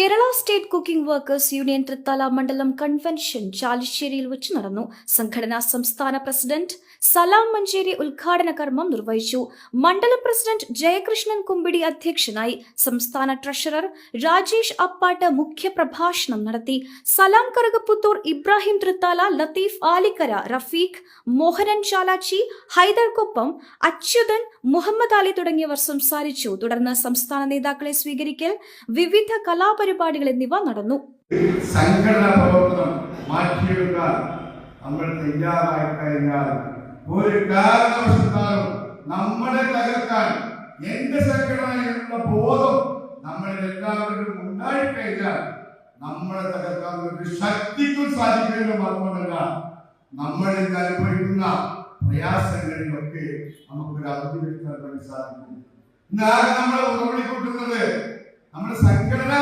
Kerala state cooking workers union Thrithala മണ്ഡലം convention ചാലിശ്ശേരിയിൽ വെച്ച് നടന്നു. സംഘടനാ സംസ്ഥാന പ്രസിഡന്റ് സലാം മഞ്ചേരി ഉദ്ഘാടന കർമ്മം നിർവഹിച്ചു. മണ്ഡലം പ്രസിഡന്റ് ജയകൃഷ്ണൻ കുമ്പിടി അധ്യക്ഷനായി. സംസ്ഥാന ട്രഷറർ രാജേഷ് അപ്പാട്ട് മുഖ്യപ്രഭാഷണം നടത്തി. സലാം കറുകപ്പുത്തൂർ, ഇബ്രാഹിം തൃത്താല, ലത്തീഫ് ആലിക്കര, റഫീഖ്, മോഹനൻ ചാലാച്ചി, ഹൈദർക്കൊപ്പം, അച്യുതൻ, മുഹമ്മദ് അലി തുടങ്ങിയവർ സംസാരിച്ചു. തുടർന്ന് സംസ്ഥാന നേതാക്കളെ സ്വീകരിക്കൽ, വിവിധ കലാപരിപാടികൾ എന്നിവ നടന്നു. സംഘടനാ പ്രവർത്തനം മാറ്റിയെടുക്കാൻ നമ്മൾ തയ്യാറായി കഴിഞ്ഞാൽ ഒരു കാരണവശാലും നമ്മളെ തകർക്കാൻ എന്റെ സംഘടന എന്നുള്ള ബോധം നമ്മളിൽ എല്ലാവരും ഉണ്ടായിക്കഴിഞ്ഞാൽ നമ്മളെ തകർക്കാൻ ഒരു ശക്തിക്കും സാധിക്കില്ല. മാത്രമല്ല, നമ്മൾ ഇന്ന് അനുഭവിക്കുന്ന പ്രയാസങ്ങളിലൊക്കെ നമുക്കൊരു അവധി വരുത്താൻ വേണ്ടി സാധിക്കും. ഇന്ന് നമ്മളെ ഉറവിളിക്കൂട്ടുന്നത് നമ്മുടെ സംഘടനാ